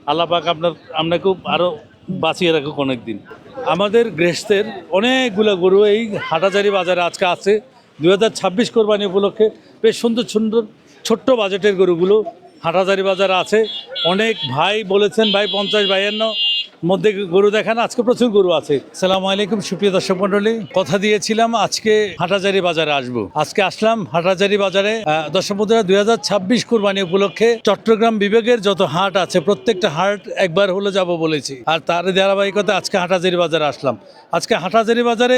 আল্লাহ পাক আপনাকেও আরও বাঁচিয়ে রাখুক অনেক দিন। আমাদের গৃহস্থের অনেকগুলো গরু এই হাটাজারি বাজারে আজকে আছে 2026 কোরবানি উপলক্ষে। বেশ সুন্দর সুন্দর ছোট্ট বাজেটের গরুগুলো হাটাজারি বাজারে আছে। অনেক ভাই বলেছেন ভাই 50-52 মধ্যে গরু দেখান, আজকে প্রচুর গরু আছে। আসসালামু আলাইকুম সুপ্রিয় দর্শক মন্ডলী, কথা দিয়েছিলাম আজকে হাটাজারি বাজারে আসবো। আজকে আসলাম হাটাজারি বাজারে। দর্শক বন্ধুরা, 2026 কোরবানি উপলক্ষে চট্টগ্রাম বিভাগের যত হাট আছে প্রত্যেকটা হাট একবার হলে যাব বলেছি, আর তার ধারাবাহিকতা আজকে হাটাজারি বাজারে আসলাম। আজকে হাটাজারি বাজারে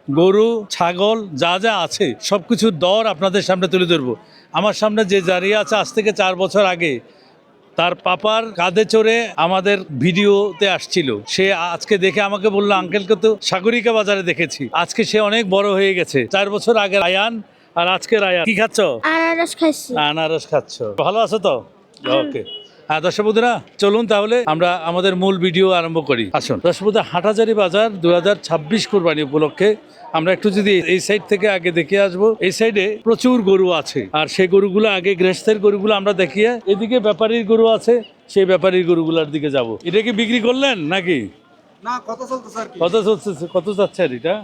গরু ছাগল যা যা আছে সব কিছুর দর আপনাদের সামনে তুলে ধরবো। আমার সামনে যে দাঁড়িয়ে আছে আজ থেকে 4 বছর আগে তার পাপার কাঁধে চড়ে আমাদের ভিডিওতে আসছিল, সে আজকে দেখে আমাকে বললো আঙ্কেলকে তো সাগরিকা বাজারে দেখেছি। আজকে সে অনেক বড় হয়ে গেছে। 4 বছর আগে রায়ান আর আজকে রায়ান। কি খাচ্ছ? আনারস খাচ্ছি। আনারস খাচ্ছ, ভালো আছো তো? ওকে। হ্যাঁ দর্শক বন্ধুরা, চলুন তাহলে আমরা আমাদের মূল ভিডিও আরম্ভ করি। আসুন দর্শক বন্ধুরা, হাটাজারি বাজার 2026 কোরবানি উপলক্ষে আমরা একটু যদি এই সাইড থেকে আগে দেখে আসবো। এই সাইডে প্রচুর গরু আছে, আর সেই গরুগুলো আগে গৃহস্থের গরুগুলো আমরা দেখিয়ে, এদিকে ব্যাপারীর গরু আছে, সেই ব্যাপারীর গরুগুলোর দিকে যাব। এটা কি বিক্রি করলেন নাকি? না, কত চলতেছে আর কি? কত চলছে, কত যাচ্ছে আর এটা?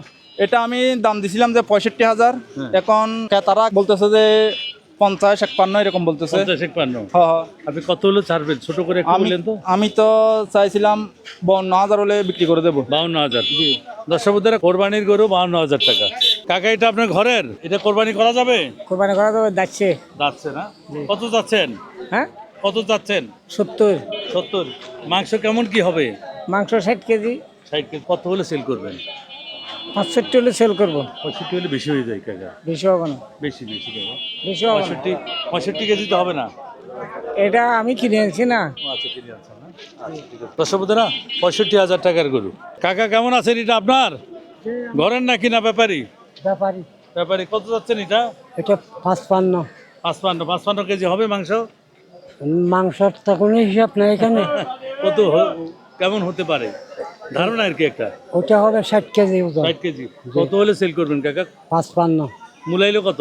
এটা আমি দাম দিছিলাম যে 65,000, এখন ক্রেতারা বলতেছে যে 50-51 এরকম বলতেছে। 50-51। হ্যাঁ। আপনি কত হলো ছাড়বেন? ছোট করে একটু বললেন তো। আমি তো চাইছিলাম 52,000 হলে বিক্রি করে দেবো। 52,000। দর্শক বন্ধুরা, কোরবানির গরু 52,000 টাকা। কাকা, এটা আপনার ঘরের? এটা কোরবানি করা যাবে? কোরবানি করা যাবে, যাচ্ছে। যাচ্ছে না? কত যাচ্ছেন? হ্যাঁ, কত যাচ্ছেন? 70। 70। মাংস কেমন কি হবে? মাংস 60 কেজি। 60 কেজি। কত হলে সেল করবেন? 65 হলে সেল করবো। 65 হলে বেশি হয়ে যায় কাকা। বেশি হবে না। বেশি বেশি কাকা। বেশি হবে না। 65 কেজি তো হবে না? এটা আমি কিনে আনছি না। আচ্ছা, ঠিক আছে না। আচ্ছা, ঠিক আছে। দর্শক বন্ধুরা, 65,000 টাকার গরু। কাকা কেমন আছেন? এটা আপনার ঘরের নাকি না ব্যাপারী? ব্যাপারি। ব্যাপারী। কত যাচ্ছেন এটা? এটা 55। 55 কেজি হবে মাংস? মাংসর তো কোনো হিসাব নাই এখানে। কত কেমন হতে পারে ধারণা আর কি একটা? ওটা হবে 60 কেজি ওজন। 60 কেজি। কত হলে সেল করবেন কাকা? 55। মূলাইলো কত?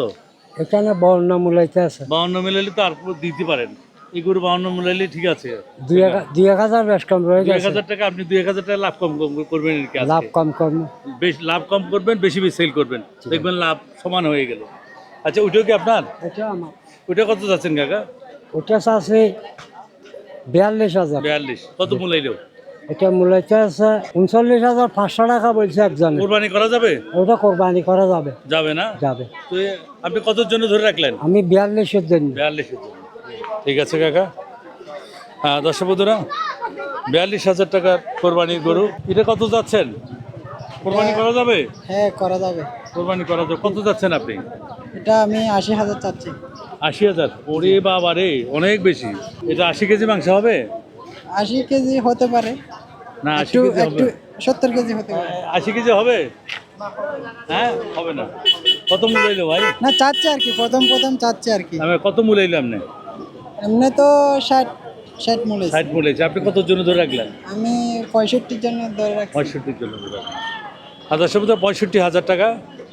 এখানে বর্ণ মূলাইতে আছে। 52 মিলাইলে তো আর দিতে পারেন। এই গরু 52 মিলাইলে ঠিক আছে। 2,000 বেশ কম রয়ে গেছে। 2,000 টাকা। আপনি 2,000 টাকা লাভ কম করবেন আর কি। লাভ কম করবো। বেশ লাভ কম করবেন, বেশি বেশি সেল করবেন, দেখবেন লাভ সমান হয়ে গেল। আচ্ছা, ওইটাও কি আপনার? এটা আমার। ওইটা কত যাচ্ছেন কাকা? ওটা আছে 42,000। 42। কত মূলাইলো? এটা মূলাইতে আছে 39,500 টাকা বলছে একজন। কোরবানি করা যাবে? ওটা কোরবানি করা যাবে। যাবে না? যাবে। তো আপনি কতর জন্য ধরে রাখলেন? আমি 42-এর জন্য। 42-এর জন্য। ঠিক আছে কাকা। হ্যাঁ দর্শক বন্ধুরা, 42,000 টাকার কোরবানির গরু। এটা কত যাচ্ছেন? কোরবানি করা যাবে? হ্যাঁ, করা যাবে। কোরবানি করা যাবে। কত যাচ্ছেন আপনি? এটা আমি 80,000 চাচ্ছি। 80,000? ওরে বাবা রে, অনেক বেশি। এটা 80 কেজি মাংস হবে? 80 কেজি হতে পারে। না, 80 কেজি হবে। 70 কেজি হতে পারে। 80 কেজি হবে? হ্যাঁ, হবে না। কত মূলাইলো ভাই? না, চাচ্ছে আর কি, প্রথম চাচ্ছে আর কি। আমি কত মূলাইলো আপনি? এমনি তো 60 মূল্য। 60 মূলাইছে। আপনি কতর জন্য ধরে রাখলেন? আমি 65-এর জন্য ধরে রাখছি। 65-এর জন্য ধরে রাখলেন। আর দর্শক বন্ধুরা, 65,000 টাকা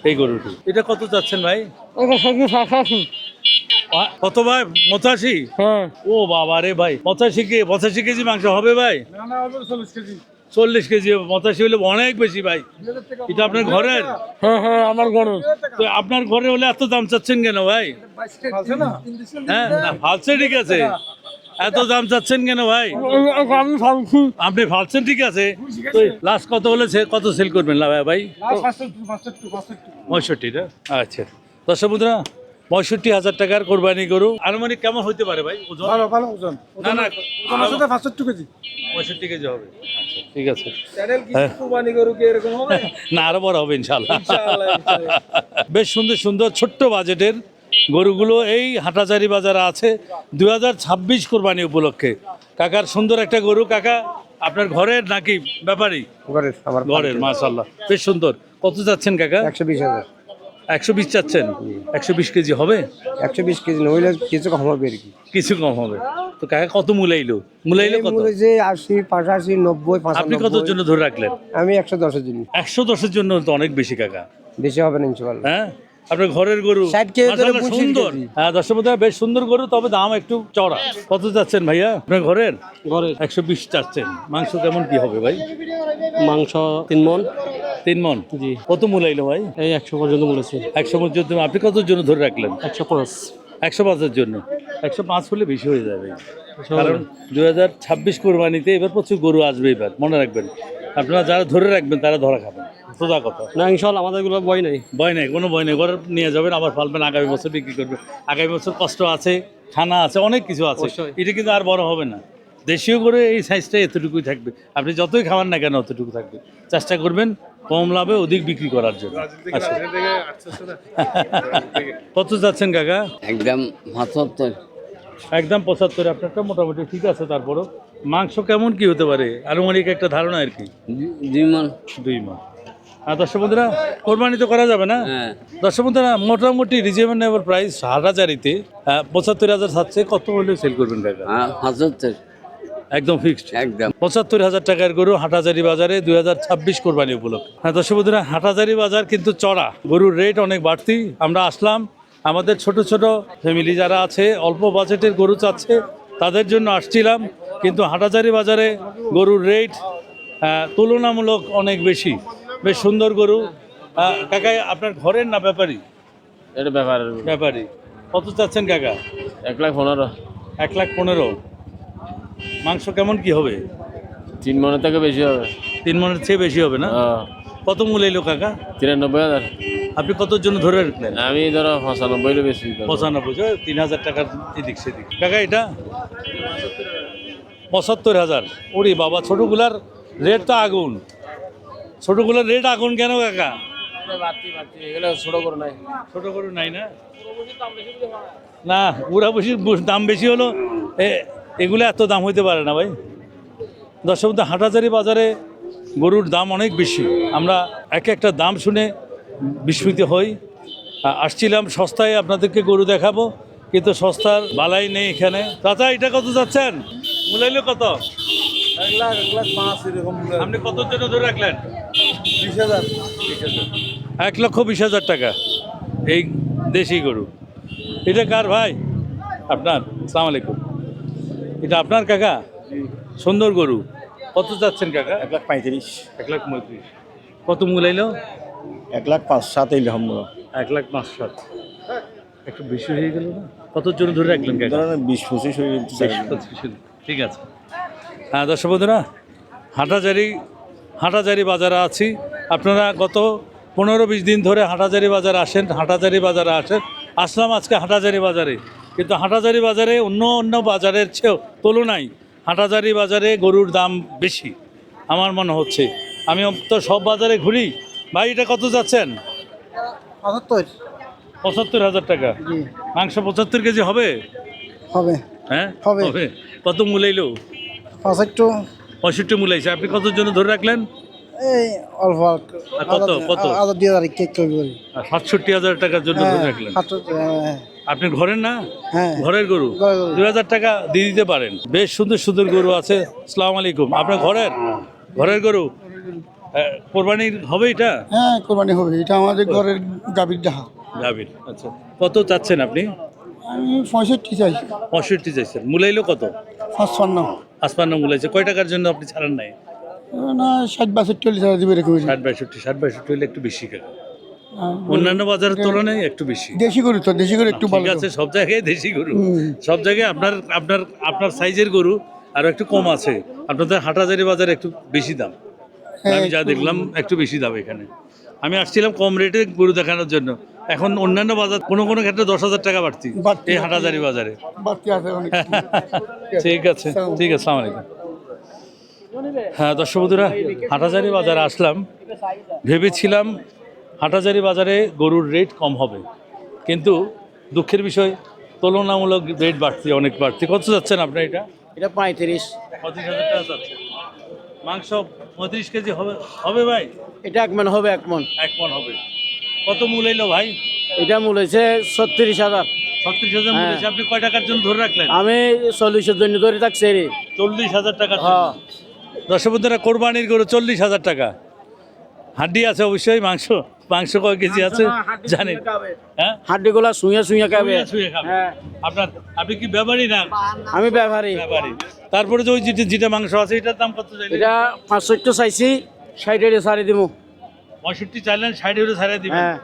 এই গরুটি। এটা কত যাচ্ছেন ভাই? এটা সবজি 85। কত ভাই? 85? হ্যাঁ। ও বাবা রে ভাই, 85 কেজি মাংস হবে ভাই? না, 40 কেজি। 40 কেজি? 85 হলে অনেক বেশি ভাই। এটা আপনার ঘরের? হ্যাঁ, আমার গরু। তো আপনার ঘরে হলে এত দাম চাচ্ছেন কেন ভাই? হ্যাঁ, না ফালছে, ঠিক আছে। এত দাম চাচ্ছেন কেন ভাই? আমি ফালছি। আপনি ফালছেন, ঠিক আছে। তো লাস্ট কত হলে কত সেল করবেন ভাই? 65 না? আচ্ছা দর্শক বন্ধুরা, 65,000 টাকার কোরবানি গরু। আনুমানিক কেমন হতে পারে ভাই ওজন? ভালো ওজন। না না, 65 কেজি। 65 কেজি হবে। আচ্ছা, ঠিক আছে। চ্যানেল কি কুরবানি গরু কি এরকম হবে? না, আরো বড় হবে ইনশাআল্লাহ। বেশ সুন্দর সুন্দর ছোট্ট বাজেটের গরুগুলো এই হাটাজারি বাজারে আছে 2026 কোরবানি উপলক্ষে। কাকার সুন্দর একটা গরু। কাকা, আপনার ঘরের নাকি ব্যাপারী? ঘরের। মাশাআল্লাহ, বেশ সুন্দর। কত যাচ্ছেন কাকা? 120,000। 120 চাচ্ছেন? 120 কেজি হবে? 120 কেজি নইলে কিছু কম হবে আর কি। কিছু কম হবে। তো কাকা কত মূলাইলো কত? যে 80, 85, 90, আপনি 95। কতর জন্য ধরে রাখলেন? আমি 110-এর জন্য। 110-এর জন্য তো অনেক বেশি কাকা। বেশি হবে না ইনশাআল্লাহ। হ্যাঁ, আপনার ঘরের গরু 60 কেজি ধরে মাশাআল্লাহ 25 সুন্দর। কেজি। হ্যাঁ দর্শক বন্ধুরা, বেশ সুন্দর গরু, তবে দাম একটু চড়া। কত চাচ্ছেন ভাইয়া আপনার ঘরের? ঘরে 120 চাচ্ছেন। মাংস কেমন কি হবে ভাই? মাংস 3 মণ। 3 মণ। জি। কত মূলাইলো ভাই? এই 100 পর্যন্ত বলেছি। 100 পর্যন্ত। আপনি কতর জন্য ধরে রাখলেন? 105। 105-এর জন্য। 105 হলে বেশি হয়ে যাবে, কারণ 2026 কোরবানিতে এবার প্রচুর গরু আসবে, এবার মনে রাখবেন। আপনারা যারা ধরে রাখবেন তারা ধরা খাবেন, সোজা কথা। না ইনশাআল্লাহ আমাদের এগুলো ভয় নাই। ভয় নেই, কোনো ভয় নেই। ঘরে নিয়ে যাবেন, আবার ফালবেন, আগামী বছর বিক্রি করবেন। আগামী বছর কষ্ট আছে, খানা আছে, অনেক কিছু আছে। অবশ্যই। এটা কিন্তু আর বড় হবে না। দেশীয় করে এই সাইজটা এতটুকুই থাকবে, আপনি যতই খাওয়ান না কেন অতটুকু থাকবে। চেষ্টা করবেন কম লাভে অধিক বিক্রি করার জন্য। আচ্ছা। কত যাচ্ছেন কাকা? একদম 75। একদম 75। আপনারটা মোটামুটি ঠিক আছে। তারপরও মাংস কেমন কি হতে পারে আনুমানিক একটা ধারণা আর কি? 2 মণ। 2 মণ। আর দর্শক বন্ধুরা, কোরবানি তো করা যাবে না। হ্যাঁ। দর্শক বন্ধুরা, মোটামুটি রিজনেবল প্রাইস হাটাজারিতে 75,000 থাকছে। কত হলে সেল করবেন কাকা? 75। একদম ফিক্সড। একদম 75,000 টাকার গরু হাটাজারি বাজারে 2026 কোরবানি উপলক্ষে। হ্যাঁ দর্শক বন্ধুরা, হাটাজারি বাজার কিন্তু চড়া, গরুর রেট অনেক বাড়তি। আমরা আসলাম, আমাদের ছোট ছোট ফ্যামিলি যারা আছে, অল্প বাজেটের গরু চাচ্ছে, তাদের জন্য আসছিলাম। কিন্তু হাটাজারি বাজারে গরুর রেট তুলনামূলক অনেক বেশি। বেশ সুন্দর গরু। কাকা আপনার ঘরের না ব্যাপারী? এটা ব্যাপার। ব্যাপারী। কত চাচ্ছেন কাকা? 1,15,000। 1,15,000। মাংস কেমন কি হবে? 3 মণের থেকে বেশি হবে। 3 মণের চেয়ে বেশি হবে না? কত মূল্য এলো কাকা? 93,000। আপনি কতর জন্য ধরে রাখলেন? আমি ধরো 95 বেশি। 95, 3,000 টাকার এদিক সেদিক। কাকা এটা 75,000। ওরে বাবা, ছোটগুলার রেট তো আগুন। ছোটগুলার রেট আগুন কেন কাকা? এগুলো ছোট করে নাই। ছোট গরু নাই না? না, পুরা বেশি দাম বেশি হলো, এগুলো এত দাম হইতে পারে না ভাই। দর্শক, হাটাজারি বাজারে গরুর দাম অনেক বেশি। আমরা এক একটা দাম শুনে বিস্মিত হই। আসছিলাম সস্তায় আপনাদেরকে গরু দেখাবো, কিন্তু সস্তার বালাই নেই এখানে। চাচা, এটা কত যাচ্ছেন? মূলাইলো কত? 1,05,000 এরকম। আপনি কতর জন্য ধরে রাখলেন? 20,000। 1,20,000 টাকা এই দেশি গরু। এটা কার ভাই? আপনার? আসসালামু আলাইকুম। এটা আপনার কাকা? সুন্দর গরু। কত যাচ্ছেন কাকা? 1,35,000। 1,35,000। কত মূলাইলো? 1,05,000 এই রকম। 1,05,000। একটু বেশি হয়ে গেল না? কতর জন্য ধরে রাখলেন কাকা? 20-25 হয়ে যেতে 20-25। ঠিক আছে। হ্যাঁ দর্শক বন্ধুরা, হাটাজারি বাজারে আছি। আপনারা গত 15-20 দিন ধরে হাটাজারি বাজারে আসেন, আসলাম আজকে হাটাজারি বাজারে। কিন্তু হাটাজারি বাজারে অন্য বাজারের চেয়েও তুলনায় হাটাজারি বাজারে গরুর দাম বেশি আমার মনে হচ্ছে। আমি তো সব বাজারে ঘুরি। ভাই, এটা কত যাচ্ছেন? 75,000 টাকা। মাংস 75 কেজি হবে? হবে হ্যাঁ হবে। হবে। কত মূলাইলো? 65 মূলাইছে। আপনি কতর জন্য ধরে রাখলেন? এই অল্প আর কত? 2,000 কেক করবি। 67,000 টাকার জন্য ধরে রাখলেন। আপনি ঘরের না? হ্যাঁ। ঘরের গরু। ঘরের গরু। 2,000 টাকা দিয়ে দিতে পারেন। বেশ সুন্দর সুন্দর গরু আছে। আসসালামু আলাইকুম। আপনার ঘরের গরু কোরবানির হবে এটা? হ্যাঁ, কোরবানি হবে। এটা আমাদের ঘরের গাভীর ডাহা। গাভীর। আচ্ছা, কত চাচ্ছেন আপনি? আমি 65 চাই। 65 চাইছেন। মূলাইলো কত? 55। 55 মূলাইছে। কয় টাকার জন্য আপনি ছাড়েন নাই? না, 60-62 টাকা দিবে এরকম। 60-62 হলে একটু বেশি কাকা। অন্যান্য বাজারের তুলনায় একটু বেশি। দেশি গরু তো, দেশি গরু একটু ভালো। ঠিক আছে, সব জায়গায় দেশি গরু। সব জায়গায় আপনার সাইজের গরু আরো একটু কম আছে। আপনাদের হাটাজারি বাজারে একটু বেশি দাম। আমি যা দেখলাম একটু বেশি দাম এখানে। আমি আসছিলাম কম রেটে গরু দেখানোর জন্য। এখন অন্যান্য বাজার কোনো ক্ষেত্রে 10,000 টাকা বাড়তি এই হাটাজারি বাজারে। বাড়তি আছে অনেক। ঠিক আছে, ঠিক আছে। আসসালামু আলাইকুম। হ্যাঁ দর্শক বন্ধুরা, হাটাজারি বাজারে আসলাম, ভেবেছিলাম হাটাজারি বাজারে গরুর রেট কম হবে, কিন্তু দুঃখের বিষয় তুলনামূলক রেট বাড়তি, অনেক বাড়তি। কত যাচ্ছেন আপনার এটা? এটা 35। 35,000 টাকা যাচ্ছে। মাংস 35 কেজি হবে ভাই? এটা 1 মণ হবে। 1 মণ। 1 মণ হবে। কত মূলাইলো ভাই? এটা মূল হয়েছে 36,000। 36,000 মূলাইছে। আপনি কয় টাকার জন্য ধরে রাখলেন? আমি 40-এর জন্য ধরে থাকছি। 40,000 টাকা। দর্শক বন্ধুরা, কোরবানির গরু 40,000 টাকা। হাড্ডি আছে অবশ্যই, মাংস মাংস কয় কেজি আছে জানেন? হ্যাঁ, হাড্ডিগুলা শুয়ে শুয়ে খাবে। শুয়ে শুয়ে খাবে। হ্যাঁ, আপনি কি ব্যাপারী না? আমি ব্যাপারী। ব্যাপারী। তারপরে যে ওই যেটা যেটা মাংস আছে এটার দাম কত চাইলেন? এটা 65 চাইছি, 60 সারি দিব। 65 চাইলেন, 60 এর ছাড়া দিবেন। হ্যাঁ,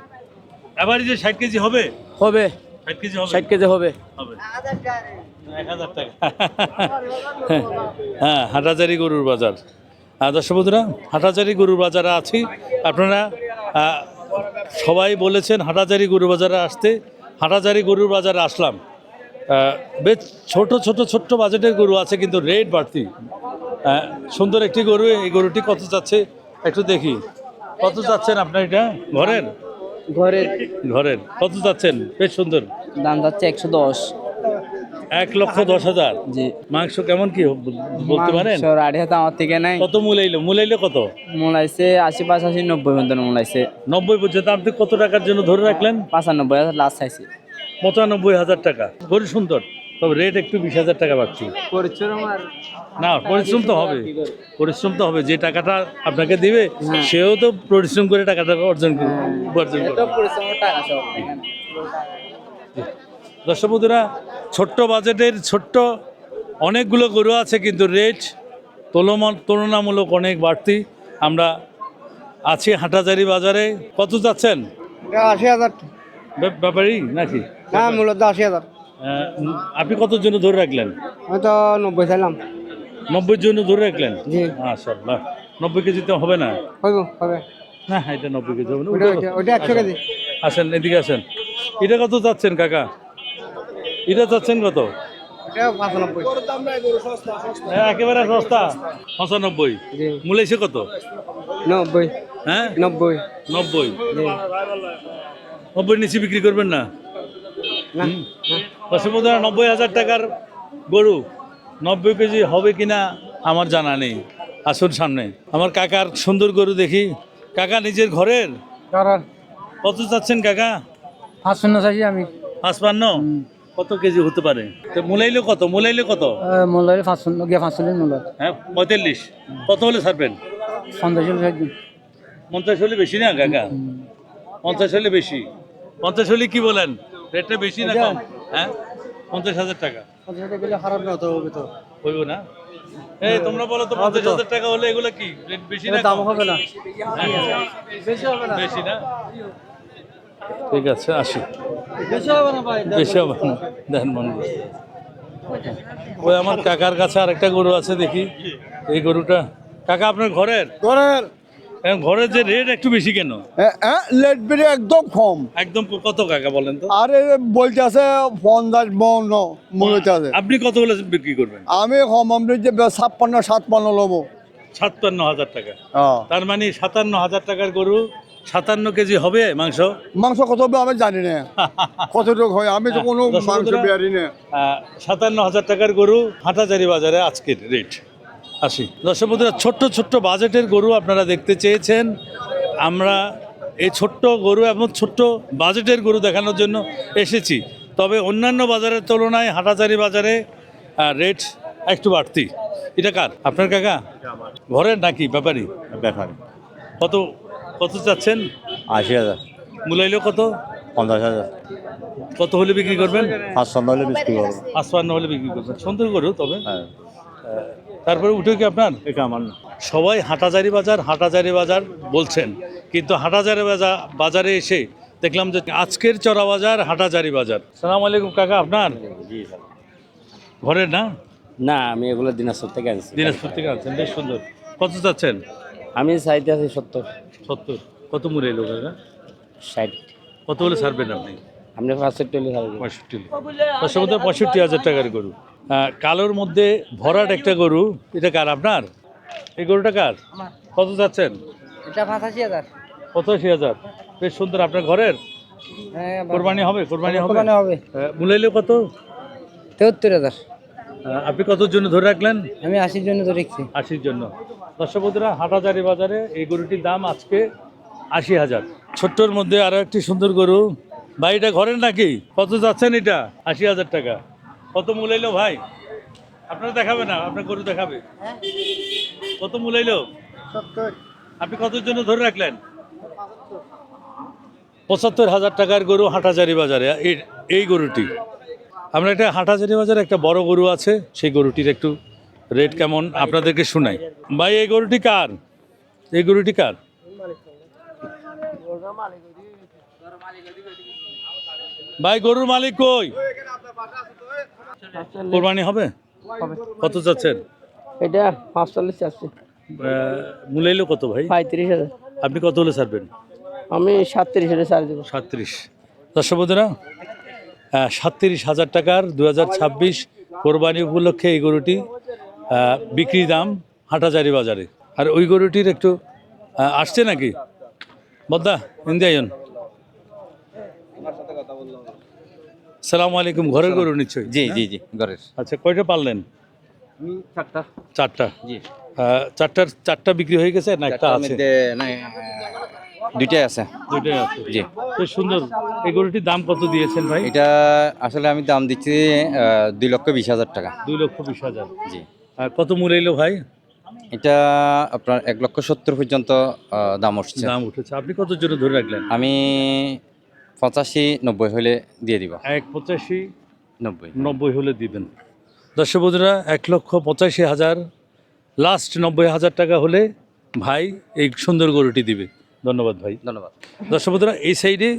এবারে যে 60 কেজি হবে, হবে 60 কেজি হবে 60 কেজি হবে। হবে 1000 টাকা। হ্যাঁ, হাটাজারি গরুর বাজার। দর্শক বন্ধুরা, হাটাজারি গরুর বাজারে আছি। আপনারা সবাই বলেছেন হাটাজারি গরুর বাজারে আসতে, হাটাজারি গরুর বাজারে আসলাম। বেশ ছোট বাজেটের গরু আছে, কিন্তু রেট বাড়তি। সুন্দর একটি গরু, এই গরুটি কত যাচ্ছে একটু দেখি। কত যাচ্ছেন আপনার এটা? ঘরের ঘরের কত যাচ্ছেন? বেশ সুন্দর। দাম যাচ্ছে 110। 1,10,000। জি। মাংস কেমন কি বলতে পারেন? আড়ে হাতে আমার থেকে নাই। কত মূলাইলো কত? মূলাইছে 80, 85, 90 পর্যন্ত মূলাইছে। 90 পর্যন্ত। আপনি কত টাকার জন্য ধরে রাখলেন? 95,000 লাস্ট চাইছি। 95,000 টাকা। গরু সুন্দর, তবে রেট একটু 20,000 টাকা বাড়তি। না, পরিশ্রম তো হবে, পরিশ্রম তো হবে। যে টাকাটা আপনাকে দিবে সেও তো পরিশ্রম করে টাকাটা অর্জন করবে। দর্শক বন্ধুরা, ছোট্ট বাজেটের ছোট্ট অনেকগুলো গরু আছে, কিন্তু রেট তুলনামূলক অনেক বাড়তি। আমরা আছি হাটাজারি বাজারে। কত যাচ্ছেন? 80,000। ব্যাপারী নাকি? হ্যাঁ, মূলত 80,000। আপনি কতর জন্য ধরে রাখলেন? আমি তো 90 চাইলাম। 90 জন্য ধরে রাখলেন? জি। মাশাআল্লাহ। 90 কেজিতে হবে না? হবে। না, এটা 90 কেজি হবে না। ওটা 100 কেজি। আসেন, এদিকে আসেন। এটা কত যাচ্ছেন কাকা? এটা যাচ্ছেন কত? এটা 95। একেবারে সস্তা। 95। মূলাইছে কত? 90। হ্যাঁ, 90। 90। 90 নিচে বিক্রি করবেন না? না। দর্শক বন্ধুরা, 90,000 টাকার গরু 90 কেজি হবে কিনা আমার জানা নেই। আসুন সামনে, আমার কাকার সুন্দর গরু দেখি। কাকা নিজের ঘরের? কত চাচ্ছেন কাকা? 55 চাইছি আমি। 55? কত কেজি হতে পারে? তো মূলাইলো কত? মোল্লারে 55 গিয়া 45 মোল্লা। হ্যাঁ, 45। কত হলে ছাড়বেন? 50 চাইছি। 50 হলে বেশি না কাকা? 50 হলে বেশি। 50 হলে কি বলেন? রেটটা বেশি না কম? হ্যাঁ, 50,000 টাকা। 50 টাকা গেলে খারাপ না তো, হবে তো। হইব না? এই তোমরা বলো তো, 50,000 টাকা হলে এগুলো কি রেট বেশি না দাম কম? হবে না। বেশি হবে না? বেশি না? ঠিক আছে, আসি। বেশি হবে না ভাই। বেশি হবে না, দেন মন দিয়ে। ওই আমার কাকার কাছে আরেকটা গরু আছে, দেখি এই গরুটা। কাকা আপনার ঘরের? ঘরের যে রেট একটু বেশি কেন? লেট বেড়ে একদম কম। একদম কত কাকা বলেন তো? আরে বলতে আছে 50 52 মূলত আছে। আপনি কত হলে বিক্রি করবেন? আমি কম, আমি যে 56 লবো। 57,000 টাকা। তার মানে 57,000 টাকার গরু 57 কেজি হবে মাংস? মাংস কত হবে আমি জানি না, কতটুকু হয় আমি তো কোনো দর্শক মাংস বন্ধুরা, বেয়ারি না। 57,000 টাকার গরু হাটাজারি বাজারে আজকের রেট। আসি দর্শক বন্ধুরা, ছোট্ট বাজেটের গরু আপনারা দেখতে চেয়েছেন। আমরা এই ছোট্ট গরু এবং ছোট্ট বাজেটের গরু দেখানোর জন্য এসেছি। তবে অন্যান্য বাজারের তুলনায় হাটাজারি বাজারে রেট একটু বাড়তি। এটা কার? আপনার কাকা? ঘরের নাকি ব্যাপারী? ব্যাপারে কত কত চাচ্ছেন? 80,000। মূলাইলো কত? 50,000। কত হলে বিক্রি করবেন? 500 হলে বিক্রি করবো। 55 হলে বিক্রি করবেন। সুন্দর গরু তবে। হ্যাঁ, তারপরে উঠে কি আপনার? এটা আমার না। সবাই হাটাজারি বাজার বলছেন, কিন্তু হাটাজারি বাজারে এসে দেখলাম যে আজকের চড়া বাজার হাটাজারি বাজার। সালাম আলাইকুম কাকা, আপনার ঘরের না? না, আমি এগুলো দিনাজপুর থেকে আনছি। দিনাজপুর থেকে আনছেন, বেশ সুন্দর। কত চাচ্ছেন? আমি চাইতে আছি 70, 70। কত মুড়ে এলো কাকা? 60। কত হলে ছাড়বেন আপনি? আপনি 65 হলে ছাড়বেন। 65। তার সঙ্গে 65,000 টাকার গরু। কালোর মধ্যে ভরাট একটা গরু। এটা কার? আপনার? এই গরুটা কার? কত যাচ্ছেন? এটা 85,000। 85,000। বেশ সুন্দর। আপনার ঘরের? হ্যাঁ, কোরবানি হবে? কোরবানি হবে? কোরবানি হবে। মূলাইলো কত? 73,000। আপনি কতর জন্য ধরে রাখলেন? আমি 80 জন্য তো রেখেছি। 80 জন্য। দর্শক বন্ধুরা, হাটাজারি বাজারে এই গরুটির দাম আজকে 80,000। ছোট্টর মধ্যে আরো একটি সুন্দর গরু। ভাই, এটা ঘরের নাকি? কত যাচ্ছেন এটা? 80,000 টাকা। কত মূলাইলো ভাই? আপনারা দেখাবে না, আপনার গরু দেখাবে। কত মূলাইলো? 70। আপনি কতর জন্য ধরে রাখলেন? ৭৫,০০০ টাকার গরু হাটাজারি বাজারে এই গরুটি। আমরা একটা হাটাজারি বাজারে একটা বড় গরু আছে, সেই গরুটির একটু রেট কেমন আপনাদেরকে শোনাই। ভাই এই গরুটি কার? এই গরুটি কার? ভাই গরুর মালিক কই? কোরবানি হবে? কত যাচ্ছেন? এটা 45 আছে, মূল্য কত ভাই? 35,000। আপনি কত হলে ছাড়বেন? আমি 37 ছাড় দেবো। 37। দর্শক বন্ধুরা, 37,000 টাকার 2026 কোরবানি উপলক্ষে এই গরুটি বিক্রি দাম হাটাজারি বাজারে। আর ওই গরুটির একটু আসছে নাকি বদ্দা হিন্দি আইন। সালামু আলাইকুম। ঘরের গরু নিশ্চয়ই? জি জি জি ঘরের। আচ্ছা, কয়টা পারলেন? চারটা। জি। চারটা বিক্রি হয়ে গেছে না একটা আছে? দুইটাই আছে। দুইটাই আছে। জি। বেশ সুন্দর। এই গরুটির দাম কত দিয়েছেন ভাই? এটা আসলে আমি দাম দিচ্ছি 2,20,000 টাকা। 2,20,000। জি। কত মূল্য এলো ভাই? এটা আপনার 1,70,000 পর্যন্ত দাম উঠছে। দাম উঠেছে। আপনি কত জন্য ধরে রাখলেন? আমি 85-90 হলে দিয়ে দিব। 85-90 হলে দিবেন। দর্শক বন্ধুরা, 1,85,000 লাস্ট 90,000 টাকা হলে ভাই এই সুন্দর গরুটি দিবে। ধন্যবাদ ভাই। ধন্যবাদ। দর্শক বন্ধুরা, এই সাইডে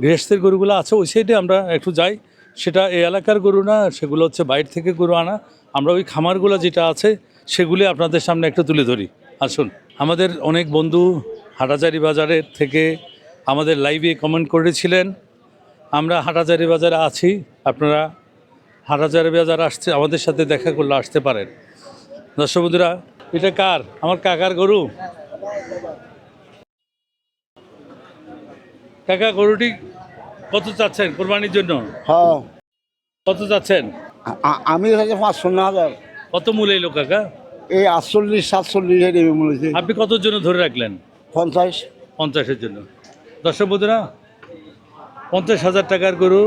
গৃহস্থের গরুগুলো আছে, ওই সাইডে আমরা একটু যাই। সেটা এই এলাকার গরু না, সেগুলো হচ্ছে বাইরে থেকে গরু আনা। আমরা ওই খামারগুলো যেটা আছে সেগুলি আপনাদের সামনে একটু তুলে ধরি। আসুন, আমাদের অনেক বন্ধু হাটাজারি বাজারের থেকে আমাদের লাইভে কমেন্ট করেছিলেন আমরা হাটাজারি বাজারে আছি, আপনারা হাটাজারি বাজার আসতে আমাদের সাথে দেখা করলে আসতে পারেন। দর্শক বন্ধুরা, এটা কার? আমার কাকার গরু। কাকা, গরুটি কত চাচ্ছেন কোরবানির জন্য? হ্যাঁ, কত চাচ্ছেন? আমি 5,000। কত মূল্য এলো কাকা? এই 48-47 দেবে মনে হচ্ছে। আপনি কতর জন্য ধরে রাখলেন? 50। 50-এর জন্য। দর্শক বন্ধুরা, 50,000 টাকার গরু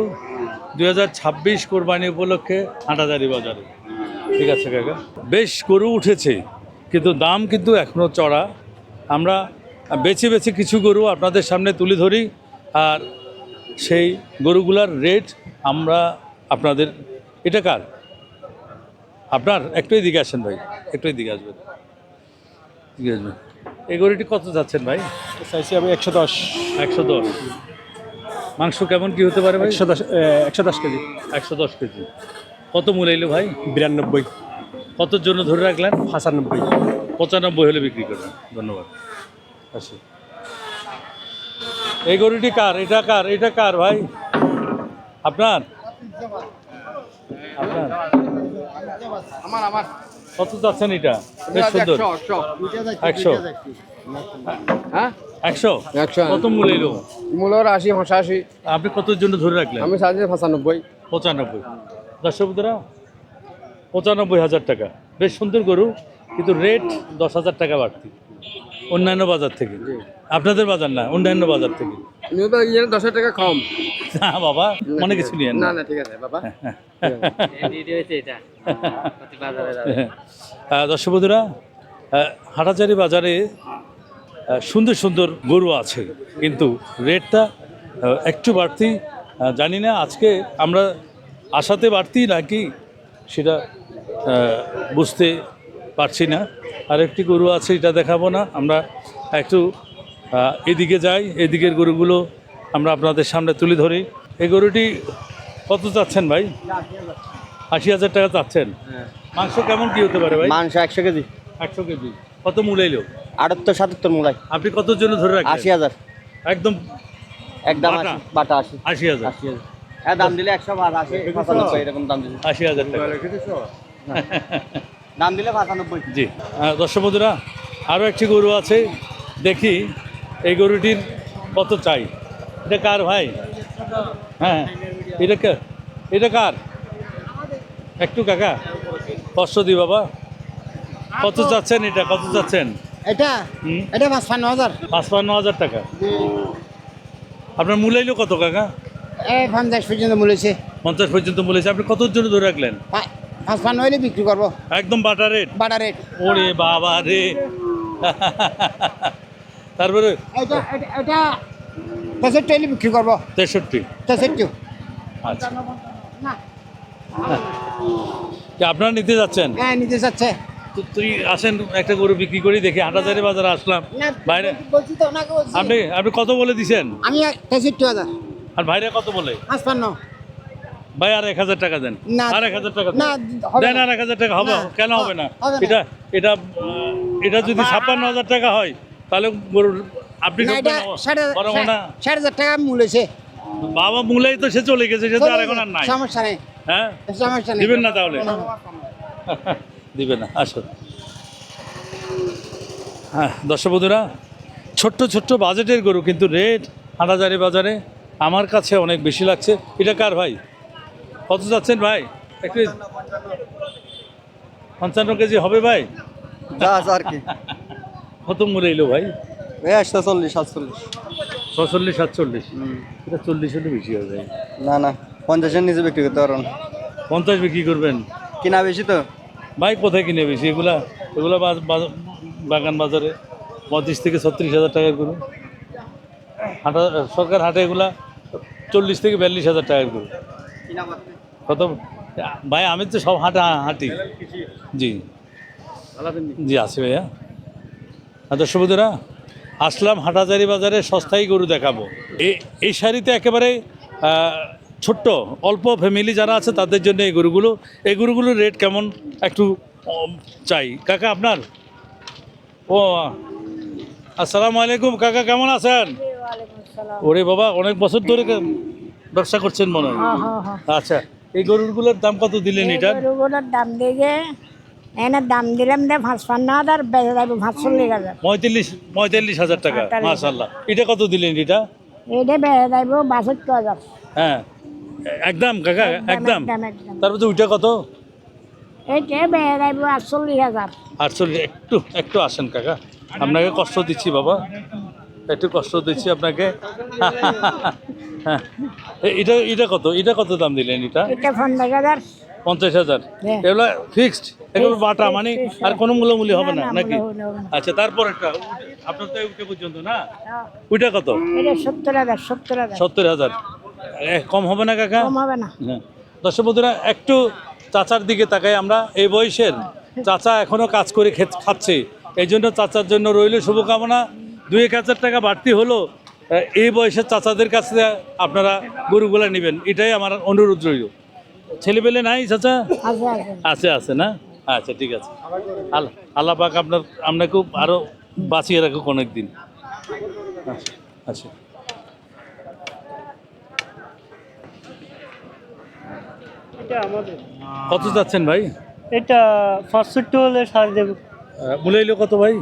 2026 কোরবানি উপলক্ষে হাটাজারি বাজারে। ঠিক আছে কাকা, বেশ গরু উঠেছে, কিন্তু দাম কিন্তু এখনও চড়া। আমরা বেছে বেছে কিছু গরু আপনাদের সামনে তুলে ধরি, আর সেই গরুগুলার রেট আমরা আপনাদের। এটা কার? আপনার? একটু এদিকে আসেন ভাই, একটু এদিকে আসবেন, এদিকে আসবেন। এই গরুটি কত যাচ্ছেন ভাই? চাইছি আমি 110। 110। মাংস কেমন কি হতে পারে ভাই? 110 কেজি। 110 কেজি। কত মূল্য এলো ভাই? 92। কতর জন্য ধরে রাখলেন? 95। 95 হলে বিক্রি করবেন। ধন্যবাদ। আসি। এই গরুটি কার? এটা কার? এটা কার ভাই? আপনার? আপনার? আমার কত চাচ্ছেন এটা? বেশ সুন্দর। 100। হ্যাঁ 100? 100। কত মূল্য এলো? মূল্য 80-85। আপনি কতর জন্য ধরে রাখলেন? আমি চাইছি 95। 95। দর্শক বন্ধুরা, 95,000 টাকা। বেশ সুন্দর গরু, কিন্তু রেট 10,000 টাকা বাড়তি অন্যান্য বাজার থেকে। আপনাদের বাজার না, অন্যান্য বাজার থেকে। 10 টাকা কম। না বাবা, মনে কিছু নিয়েন না। না ঠিক আছে বাবা। দর্শক বন্ধুরা, হাটাজারি বাজারে সুন্দর সুন্দর গরু আছে, কিন্তু রেটটা একটু বাড়তি। জানি না আজকে আমরা আশাতে বাড়তি নাকি সেটা বুঝতে পারছি না। আর একটি গরু আছে, এটা দেখাবো না, আমরা একটু এদিকে যাই। এদিকের গরুগুলো আমরা আপনাদের সামনে তুলে ধরি। এই গরুটি কত চাচ্ছেন ভাই? 80,000 টাকা চাচ্ছেন। মাংস কেমন কি হতে পারে ভাই? মাংস 100 কেজি। 100 কেজি। কত মূল্য এলো? 78-77 মূলাই। আপনি কতর জন্য ধরে রাখলেন? 80,000। একদম একদম বাটা? 80, বাটা 80। 80,000। 80,000। হ্যাঁ, দাম দিলে 100 আর 80 95 এরকম দাম দিলে। 80,000 টাকা। দাম দিলে 95। জি। দর্শক বন্ধুরা, আরও একটি গরু আছে, দেখি এই গরুটির কত চাই। এটা কার ভাই? হ্যাঁ, এটা কার? একটু কাকা কষ্ট দি বাবা। কত চাচ্ছেন এটা? কত চাচ্ছেন? এটা 55,000। 55,000 টাকা। আপনার মূল্য এলো কত কাকা? 50 পর্যন্ত মূল্যছে। 50 পর্যন্ত মূল্য। আপনি কতর জন্য ধরে রাখলেন? 55 হইলে বিক্রি করবো। একদম বাটা রেট? বাটা রেট। ওরে বাবা রে। তারপরে এটা 65 হলে বিক্রি করবো 63। 63 আচ্ছা কি আপনারা নিতে যাচ্ছেন? হ্যাঁ নিতে চাচ্ছে তো তুই আসেন একটা গরু বিক্রি করি দেখি, হাটাজারি বাজারে আসলাম বাইরে। বলছি তো ওনাকে বলছি আপনি আপনি কত বলে দিছেন? আমি 63,000 আর ভাইরা কত বলে? 55 ভাই আর 1000 টাকা দেন। না। আর 1000 টাকা দেন। না, হবে দেন না। আর 1000 টাকা হবে? না, কেন হবে না? হবে না। এটা এটা এটা যদি 56,000 টাকা হয় তাহলে গরুর আপনি না এটা বড় না 60,000 টাকা মূল্য হয়েছে বাবা মূলেই তো সে চলে গেছে, সে তো আর এখন আর নাই। সমস্যা নেই হ্যাঁ সমস্যা নেই দিবেন না তাহলে? দিবেন না, আসো। হ্যাঁ দর্শক বন্ধুরা, ছোট্ট ছোট্ট বাজেটের গরু কিন্তু রেট হাটাজারি বাজারে আমার কাছে অনেক বেশি লাগছে। এটা কার ভাই? কত যাচ্ছেন ভাই? একটু 55 কেজি হবে ভাই? আর কি কত মূল্য এলো ভাই? 140 47 46 47। এটা 40 হলে বেশি হবে ভাই। না না 50 এর নিচে বিক্রি করতে পারবেন 50 বিক্রি করবেন কিনা বেশি তো ভাই? কোথায় কিনে বেশি এগুলা? এগুলা বাগান বাজারে 35 থেকে 36,000 টাকার গরু। হাটা সরকার হাটে এগুলা 40 থেকে 42,000 টাকার গরু। কত ভাই? আমি তো সব হাঁটি। জি জি আছে ভাইয়া। দর্শক বন্ধুরা, আসলাম হাটাজারি বাজারে সস্তায় গরু দেখাবো। এই শাড়িতে একেবারে ছোট্ট অল্প ফ্যামিলি যারা আছে তাদের জন্য এই গরুগুলোর রেট কেমন একটু চাই। কাকা আপনার? ও আসসালামু আলাইকুম কাকা, কেমন আছেন? ওরে বাবা, অনেক বছর ধরে ব্যবসা করছেন মনে হয়। আচ্ছা, এই গরুগুলোর দাম কত দিলেন? এটার গরুগুলোর দাম দিয়ে এনার দাম দিলাম 55,000 বেচে যাবো 45,000 45,000 টাকা। মাশাআল্লাহ। এটা কত দিলেন? এটা এটা বেচে যাবো 62,000 হ্যাঁ একদম কাকা, একদম। একদম। তারপর ওইটা কত? এটা বেচে যাবো 48,000 48। একটু আসেন কাকা, আপনাকে কষ্ট দিচ্ছি বাবা, একটু কষ্ট দিচ্ছি আপনাকে। হ্যাঁ এটা কত দাম দিলেন? এটা এটা 50,000 50,000। হ্যাঁ। এগুলো ফিক্সড, এগুলো বাটা মানে আর কোনো মূল্যমূল্য হবে না না, নাকি? মূল্য হবে না। আচ্ছা, তারপর একটা আপনার তো ওইটা পর্যন্ত না, ওইটা কত? এটা 70,000 70,000। কম হবে না কাকা? কম হবে না। হ্যাঁ। দর্শক বন্ধুরা, একটু চাচার দিকে তাকাই আমরা। এই বয়সের চাচা এখনো কাজ করে খাচ্ছে, এই জন্য চাচার জন্য রইল শুভকামনা। 2-1,000 টাকা বাড়তি হলো, এই বয়সের চাচাদের কাছে আপনারা গরুগুলা নেবেন, এটাই আমার অনুরোধ রইল। ছেলেপেলে নাই চাচা? আছে আছে আছে না? আচ্ছা ঠিক আছে। আল্লাহ পাক আপনাকে আরো বাঁচিয়ে রাখুক অনেক দিন। আচ্ছা কত যাচ্ছেন ভাই? এটা 65 হলে ছাড় দেব মূল্য কত ভাই?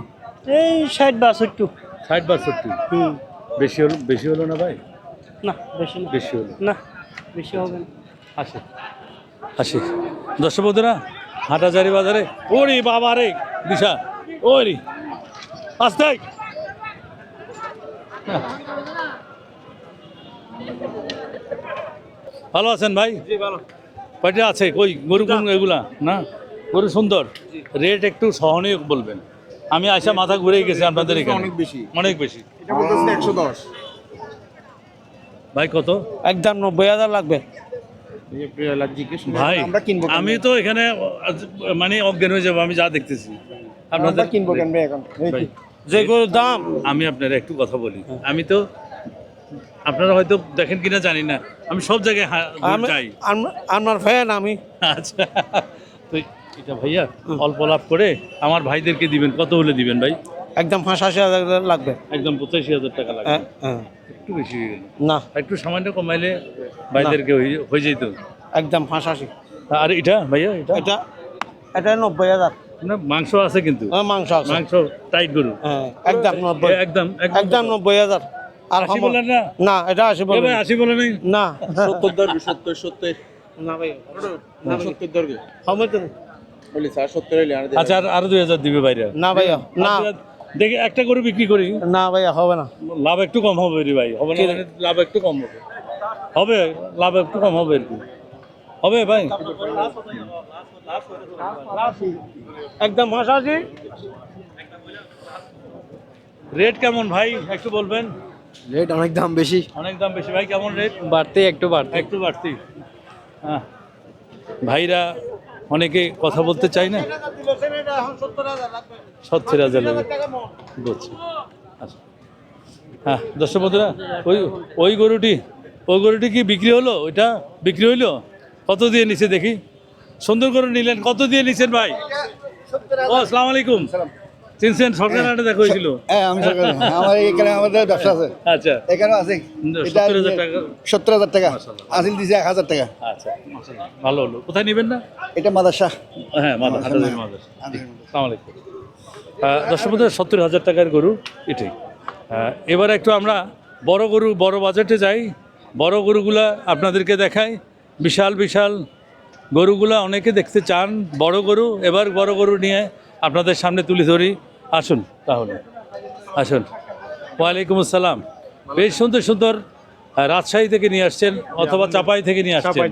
এই 60-62 60-62। বেশি হলো না ভাই? না বেশি না বেশি হলো না বেশি হবে না আসি। দর্শক বন্ধুরা, হাটাজারি বাজারে ওরে বাবা রে দিশা, ওরে আস্তে। ভালো আছেন ভাই? কয়টা আছে? কই গরু কোন এগুলা? না গরু সুন্দর, রেট একটু সহনীয় বলবেন। আমি আইসা মাথা ঘুরে গেছি আপনাদের এখানে। অনেক বেশি। এটা বলতেছে 110। ভাই কত? একদম 90,000 লাগবে ভাই আমরা কিনবো কেন? আমি তো এখানে মানে অজ্ঞান হয়ে যাবো আমি যা দেখতেছি আমরা আপনাদের। কিনবো কেন ভাই এখন? ভাই, যে গরুর দাম আমি আপনার একটু কথা বলি। আমি তো আপনারা হয়তো দেখেন কিনা জানি না, আমি সব জায়গায় যাই। আমার ফ্যান আমি আচ্ছা, তো এটা ভাইয়া অল্প লাভ করে আমার ভাইদেরকে দিবেন। কত হলে দিবেন ভাই? একদম 85,000 লাগবে একদম 85,000 টাকা লাগবে। একটু বেশি হয়ে গেল, না একটু সামান্য কমাইলে ভাইদেরকে হয়ে যেত। একদম 85 আর এটা ভাইয়া এটা এটা এটা 90,000 না, মাংস আছে কিন্তু, মাংস আছে মাংস টাইট গরু। একদম 90 একদম একদম 90,000 আর 80 বলেন না? না এটা 80 এ বলবেন ভাই 80 বলে নেই? না 70 ধরবে 70 না ভাই 70 ধরবে। হবে তো বলি স্যার 70 হইলে আর আচ্ছা, আর 2,000 দিবে বাইরে। না ভাইয়া না দেখি একটা গরু বিক্রি করি, না ভাইয়া হবে না লাভ একটু কম হবে রে ভাই। হবে না মানে লাভ একটু কম হবে, লাভ একটু কম হবে আর কি। হবে ভাই? একদম 85 রেট কেমন ভাই একটু বলবেন? রেট অনেক দাম বেশি। অনেক দাম বেশি ভাই, কেমন রেট? বাড়তে একটু বাড়তে। একটু বাড়তি। হ্যাঁ, ভাইরা অনেকে কথা বলতে চায় না। 70,000 লাগে। বুঝছি। আচ্ছা। হ্যাঁ দর্শক বন্ধুরা, ওই গরুটি কি বিক্রি হলো? ওইটা বিক্রি হইলো? কত দিয়ে নিচে দেখি? সুন্দর করে নিলেন, কত দিয়ে নিছেন ভাই? ও আসসালামু আলাইকুম। চিনছেন? সরকার হাটে দেখা হয়েছিল। হ্যাঁ আমি আমার এখানে আমাদের ব্যবসা আছে, আচ্ছা, এখানে আছে 70,000 টাকা। 70,000 টাকা, আসিল দিছে 1,000 টাকা। আচ্ছা, ভালো হলো। কোথায় নেবেন না? এটা মাদাসা। হ্যাঁ, আসসালামু আলাইকুম। দর্শক বন্ধুরা, 70,000 টাকার গরু এটাই। এবারে একটু আমরা বড় বাজেটে যাই। বড় গরুগুলা আপনাদেরকে দেখাই। বিশাল বিশাল গরুগুলা অনেকে দেখতে চান, বড় গরু। এবার বড় গরু নিয়ে আপনাদের সামনে তুলে ধরি। আসুন তাহলে, আসুন। ওয়ালাইকুম আসসালাম। বেশ সুন্দর সুন্দর রাজশাহী থেকে নিয়ে আসছেন অথবা চাপাই থেকে নিয়ে আসছেন?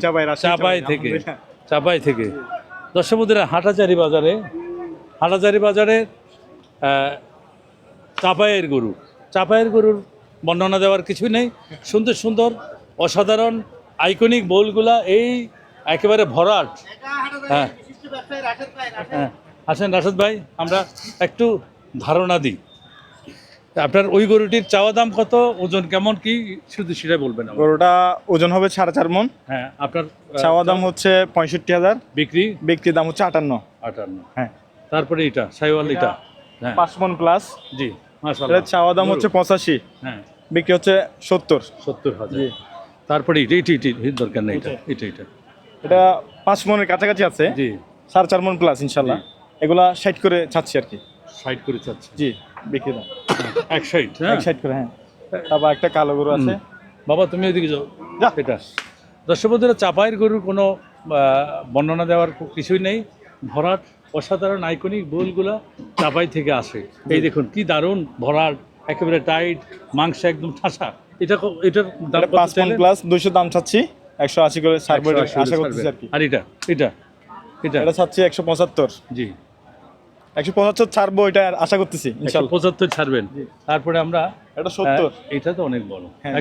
চাপাই থেকে। দর্শক বন্ধুরা, হাটাজারি বাজারে চাপাইয়ের গরুর বর্ণনা দেওয়ার কিছু নেই। সুন্দর সুন্দর অসাধারণ আইকনিক বোলগুলা এই একেবারে ভরাট। হ্যাঁ হ্যাঁ, আসেন রাশেদ ভাই, আমরা একটু ধারণা দিই। আপনার ওই গরুটির চাওয়া দাম কত, ওজন কেমন, কি শুধু সেটাই বলবেন আমাকে। গরুটা ওজন হবে 4.5 মণ। হ্যাঁ, আপনার চাওয়া দাম হচ্ছে 65,000, বিক্রি দাম হচ্ছে 58। হ্যাঁ, তারপরে এটা সাইওয়াল, এটা হ্যাঁ 5 মণ প্লাস। জি, মাশাআল্লাহ। চাওয়া দাম হচ্ছে 85, হ্যাঁ, বিক্রি হচ্ছে 70,000। তারপরে এটা দরকার নেই, এটা এটা 5 মণের কাছাকাছি আছে। জি, 4.5 মণ প্লাস ইনশাল্লাহ। এগুলা 60 করে চাচ্ছি আর কি। 60 করে চাচ্ছে। জি, বিক্রি দাম 160। হ্যাঁ, 60 করে। হ্যাঁ, তারপর একটা কালো গরু আছে। বাবা তুমি ওইদিকে যাও। যা। এটা দর্শক বন্ধুরা, চাপাইয়ের গরুর কোনো বর্ণনা দেওয়ার কিছুই নেই। ভরাট অসাধারণ আইকনিক বোলগুলা চাপাই থেকে আসে। এই দেখুন কি দারুণ ভরাট, একেবারে টাইট, মাংস একদম ঠাসা। এটার দাম 5 মণ প্লাস 200 দাম চাচ্ছি। 180 করে ছাড়বো আশা করতেছি আর কি। আর এটা এটা চাচ্ছি 175। জি, 175 ছাড়বো, এটা আশা করতেছি ইনশাআল্লাহ। 175 ছাড়বেন। তারপরে আমরা এটা 70। এটা তো অনেক বড়। হ্যাঁ,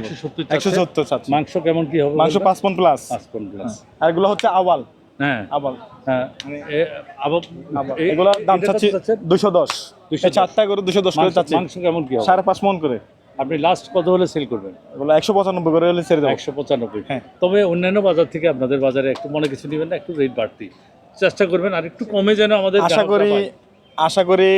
170 চাচ্ছি। মাংস কেমন কি হবে? মাংস 5 মণ প্লাস। 5 পন প্লাস। আর এগুলো হচ্ছে আওয়াল। হ্যাঁ, আওয়াল। হ্যাঁ, এগুলো দাম চাচ্ছি 210। এই চারটা করে 210 করে চাচ্ছি। মাংস কেমন কি হবে? 5.5 মণ করে। আপনি লাস্ট কত হলে সেল করবেন? এগুলো 195 করে হলে ছেড়ে দেবো। 195। হ্যাঁ। তবে অন্যান্য বাজার থেকে আপনাদের বাজারে একটু মনে কিছু নেবেন না, একটু রেট বাড়তি চেষ্টা করবেন, আর একটু কমে যেন আমাদের আশা করি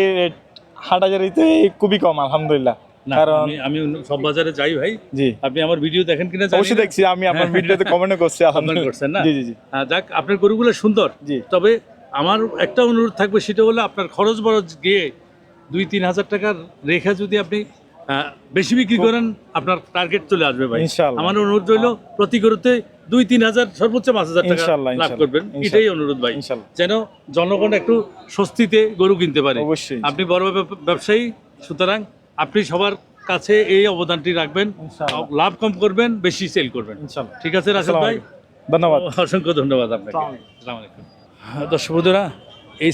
হাটাজারিতে খুবই কম আলহামদুলিল্লাহ। না, কারণ আমি সব বাজারে যাই ভাই। জি, আপনি আমার ভিডিও দেখেন কিনা জানি অবশ্যই না। দেখছি, আমি আপনার ভিডিওতে কমেন্ট করছি কমেন্ট আলহামদুলিল্লাহ। করছেন না? জি জি জি। যাক, আপনার গরুগুলো সুন্দর। জি। তবে আমার একটা অনুরোধ থাকবে, সেটা হলো আপনার খরচ গিয়ে 2-3 হাজার টাকার রেখা যদি আপনি বেশি বিক্রি করেন, আপনার টার্গেট চলে আসবে ভাই। ইনশাআল্লাহ। আমার অনুরোধ রইল, প্রতি গরুতে 2-3 হাজার, সর্বোচ্চ 5,000 টাকা ইনশাআল্লাহ, লাভ করবেন। এটাই অনুরোধ ভাই, ইনশাআল্লাহ। যেন জনগণ একটু স্বস্তিতে গরু কিনতে পারে। অবশ্যই। আপনি বড় ব্যবসায়ী, সুতরাং আপনি সবার কাছে এই অবদানটি রাখবেন। ইনশাআল্লাহ। লাভ কম করবেন, বেশি সেল করবেন। ইনশাআল্লাহ। ঠিক আছে রাশেদ ভাই, ধন্যবাদ। অসংখ্য ধন্যবাদ আপনাকে। আসসালামু আলাইকুম। দর্শক বন্ধুরা, এই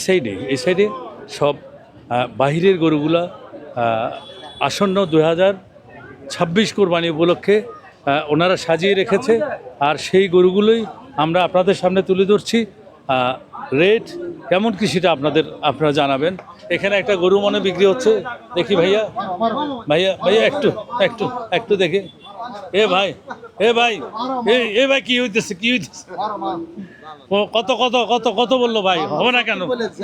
সাইডে সব বাহিরের গরুগুলা আসন্ন 2026 কোরবানি উপলক্ষে ওনারা সাজিয়ে রেখেছে, আর সেই গরুগুলোই আমরা আপনাদের সামনে তুলে ধরছি। রেট কেমন কি সেটা আপনারা জানাবেন। এখানে একটা গরু মনে বিক্রি হচ্ছে, দেখি ভাইয়া একটু দেখে। এ ভাই এ ভাই কি হইতেছে? কত কত কত কত বললো ভাই? হবে না কেন?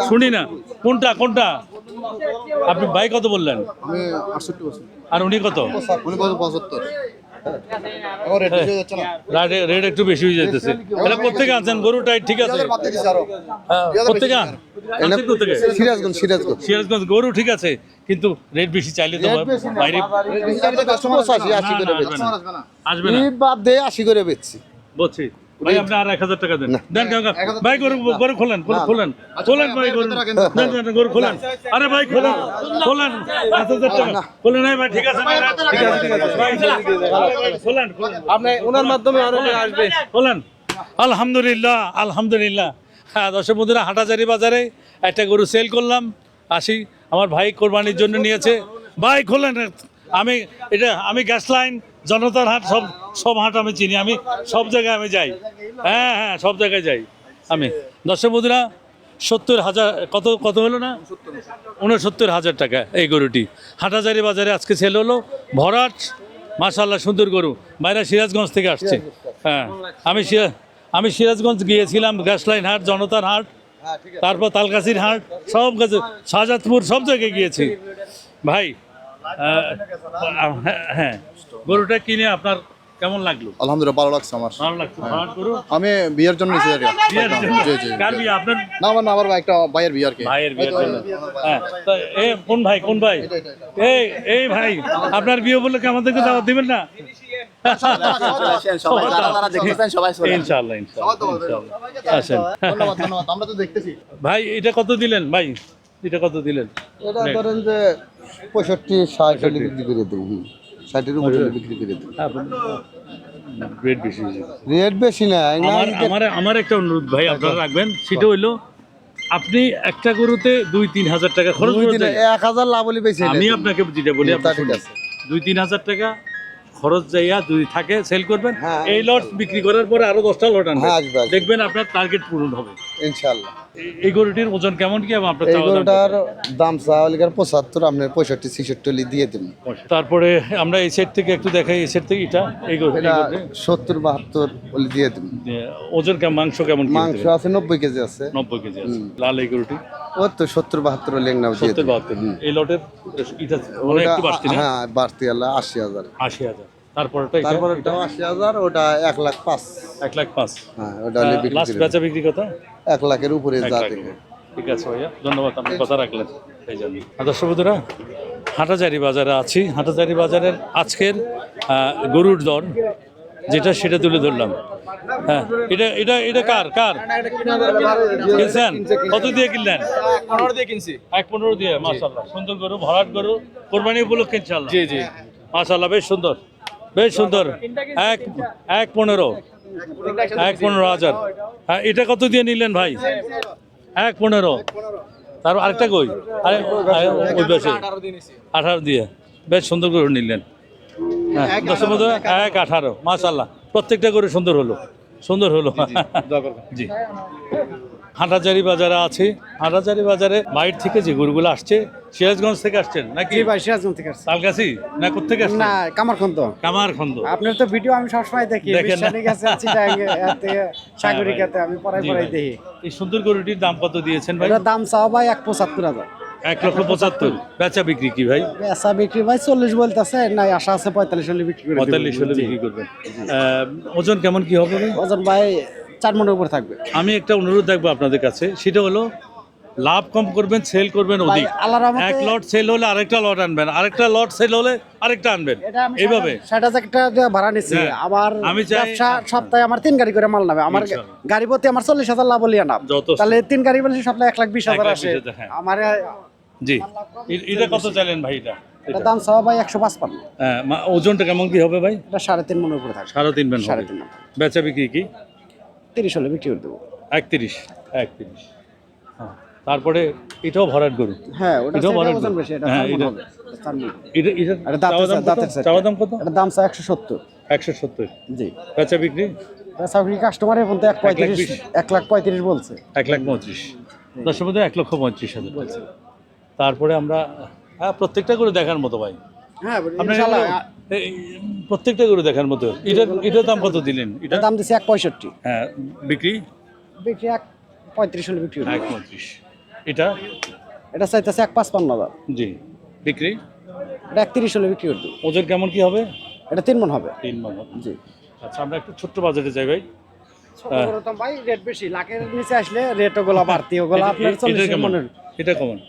শুনি না। কোনটা আপনি ভাই কত বললেন? আমি 68 বছর। আর উনি কত? উনি কত? 75। আমার রেট বেশি হচ্ছে না। রেট একটু বেশি হয়ে যাইতেছে। এটা কোথেকে আনছেন গরুটাই? ঠিক আছে, কোথেকে আনছেন? কোথেকে? সিরাজগঞ্জ। গরু ঠিক আছে, কিন্তু রেট বেশি চাইলে তো বাইরে আসবে না। বাদ দিয়ে 80 করে বেচছি। বলছি ভাই, আপনি আর 1000 টাকা দেন। ভাই গরু খোলেন ভাই, গরু খোলেন। আরে ভাই খোলেন 1000 টাকা খোলেন। ভাই ঠিক আছে, খোলেন আপনি ওনার মাধ্যমে আরো আসবে। খোলেন। আলহামদুলিল্লাহ। হ্যাঁ দর্শক বন্ধুরা, হাটাজারি বাজারে একটা গরু সেল করলাম। আসি, আমার ভাই কোরবানির জন্য নিয়েছে। ভাই খোলেন, আমি গ্যাস লাইন, জনতার হাট, সব হাট আমি চিনি, আমি সব জায়গায় আমি যাই। হ্যাঁ, সব জায়গায় যাই আমি। দর্শক বন্ধুরা, 70,000 কত হলো না, 69,000 টাকা এই গরুটি হাটাজারি বাজারে আজকে সেল হলো। ভরাট, মাশাআল্লাহ, সুন্দর গরু। বাইরা সিরাজগঞ্জ থেকে আসছে। হ্যাঁ, আমি সিরাজগঞ্জ গিয়েছিলাম, গ্যাস লাইন হাট, জনতার হাট, তারপর তালকাছির হাট, সব কাছে, শাহজাদপুর, সব জায়গায় গিয়েছি ভাই। হ্যাঁ, গরুটা কিনে আপনার কেমন লাগলো? আলহামদুলিল্লাহ ভালো লাগছে আমার। ভালো লাগছে। ভরাট গরু আমি বিয়ের জন্য নিয়েছি বিয়ের জন্য? কার বিয়ে? আপনার না, আমার একটা ভাইয়ের বিয়ে আর কি। ভাইয়ের বিয়ের জন্য। হ্যাঁ, তো কোন ভাই এই ভাই, আপনার বিয়ে বললে কি আমাদেরকে দাওয়াত দিবেন না? ইনশাআল্লাহ। আসেন আমরা তো দেখতেছি। ভাই, এটা কত দিলেন ভাই? এটা কত দিলেন? এটা ধরেন যে 65-60 হলে বিক্রি করে দেবো। 60-এর উপরে হলে বিক্রি করে দেবো। রেট বেশি। রেট বেশি না। আমার একটা অনুরোধ ভাই, আপনারা রাখবেন, সেটা হইলো আপনি একটা গরুতে 2-3 হাজার টাকা খরচ করে দেন। 1000 লাভ হলে বেশি। আমি আপনাকে যেটা বলি, আপনি শুনুন। 2-3 হাজার টাকা খরচ যাইয়া যদি থাকে সেল করবেন, এই লট বিক্রি করার পরে আরো 10টা লট আনবেন, দেখবেন আপনার টার্গেট পূরণ হবে ইনশাআল্লাহ। এই গরুটির ওজন কেমন কি এবং আপনার এই চাওয়া দাম গরুটার কত? দাম চাওয়া 75, আপনার 65-66 হলে দিয়ে দেব। তারপরে আমরা এই সেট থেকে একটু দেখাই, এই সেট থেকে এটা এই গরু এটা 70-72 হলে দিয়ে দেব। ওজন কেমন, মাংস কেমন? মাংস আছে 90 কেজি আছে। 90 কেজি আছে। লাল এই গরুটি ও তো 70-72 লেংনা দিয়ে দেব। 70-72। এই লটের এটা মানে একটু বাড়তি না? হ্যাঁ, বাড়তি হলো 80,000। 80,000। তারপরটা এটা? তারপরটাও 80,000, ওটা 1,05,000। 1,05,000। হ্যাঁ, ওটা হলে বিক্রি লাস্ট করে বেচা বিক্রি কত? 1 লাখের উপরে 1 যা লাখ। দেবে। ঠিক আছে ভাইয়া, ধন্যবাদ, আপনি কথা রাখলেন এই জন্য। দর্শক বন্ধুরা, হাটাজারি বাজারে আছি। হাটাজারি বাজারের আজকের গরুর দর যেটা, সেটা তুলে ধরলাম। হ্যাঁ, এটা কার কিনছেন? কত দিয়ে কিনলেন? 15 দিয়ে কিনছি। 1,15 দিয়ে। মাশাআল্লাহ, সুন্দর গরু, ভরাট গরু, কোরবানি উপলক্ষে ইনশাআল্লাহ। জি। মাশাআল্লাহ, বেশ সুন্দর। 1,15,000। হ্যাঁ, এটা কত দিয়ে নিলেন ভাই? 1,15,000। তারপর আরেকটা কই? ওই পাশে 18 দিয়ে। বেশ সুন্দর গরু নিলেন। হ্যাঁ, 1,18,000। মাশাআল্লাহ, প্রত্যেকটা গরু সুন্দর হলো। জি। হাটাজারি বাজারে আছি। হাটাজারি বাজারে বাইরে থেকে যে গরুগুলো আসছে, সিরাজগঞ্জ থেকে আসছেন নাকি? ভাই সিরাজগঞ্জ থেকে আসছে। তালগাছি না, কোথেকে আসছেন? না, কামারখন্দ। কামারখন্দ। আপনার তো ভিডিও আমি সবসময় দেখি। দেখেন না? বিশালী গেছে চিটাঙ্গে, সাগরিকাতে আমি পড়াই দেখি। এই সুন্দর গরুটির দাম কত দিয়েছেন ভাই? এটার দাম চাও ভাই 1,75,000। 1,75,000। বেচা বিক্রি কি ভাই? বেচা বিক্রি ভাই 40 বলতেছে, নাই আশা আছে 45 হলে বিক্রি করে দেব। 45 হলে বিক্রি করবেন। ওজন কেমন কি হবে ভাই? ওজন ভাই 4 মনের উপর থাকবে। আমি একটা অনুরোধ রাখবো আপনাদের কাছে, সেটা হলো লাভ কম করবেন, সেল করবেন অধিক। আল্লাহর রহমতে এক লট সেল হলে আরেকটা লট আনবেন, আরেকটা লট সেল হলে আরেকটা আনবেন, এইভাবে। 60,000 টাকা ভাড়া নিচ্ছি। হ্যাঁ, আমার আমি চাই- ব্যবসা সপ্তাহে আমার 3 গাড়ি করে মাল নামে। আমার ইনশাআল্লাহ। গাড়ি প্রতি আমার 40,000 লাভ হলিয়া না। যথেষ্ট। তাহলে 3 গাড়ি বলছি সপ্তাহে 1,20,000 আসে। 1,20,000, হ্যাঁ। আমার জি। এটা কত চাইলেন ভাই? এটা দাম চাওয়া ভাই 155। হ্যাঁ, ওজনটা কেমন কি হবে ভাই? এটা 3.5 মনের উপরে থাকবে। 3.5 মণ হবে। 3.5 মণ। বেচা বিক্রি কি? 30 হলে বিক্রি করে দেবো। 31। হ্যাঁ, তারপরে এটাও ভরাট গরু। হ্যাঁ, ওটা এটাও ভরাট ওজন গরু। বেশি। এটা হ্যাঁ, 4 মণ এটা- হবে। 4 মণ। এটা এটা দাঁতের সেট। চাওয়া দাম কত? এটা দাম চাওয়া 170। 170। জি। বেচা বিক্রি সাউরি কাস্টমার এখন তো 1,35 1,35,000 বলছে। 1,35,000। দর্শক বন্ধু 1,35,000 বলছে। তারপরে আমরা প্রত্যেকটা গরু দেখার মতো ভাই। হ্যাঁ, আপনার ইনশাআল্লাহ। এই প্রত্যেকটা গরু দেখার মতো। এটার দাম কত দিলেন? এটা দাম দিছে 1,65। হ্যাঁ, বিক্রি বিক্রি 1,35 হলে বিক্রি হবে। 1,35,000। এটা চাইতেছে 1,55,000। জি। বিক্রি এটা 31 হলে বিক্রি করে দেবো। ওজন কেমন কি হবে? এটা 3 মণ হবে। 3 মণ হবে। জি। আচ্ছা, আমরা একটু ছোট্ট বাজারে যাই ভাই। ছোট বড় তো ভাই রেট বেশি, লাখের নিচে আসলে রেট ওগুলা বাড়তি, ওগুলা আপনার এটা 40 কেমন? মণের। এটা কেমন?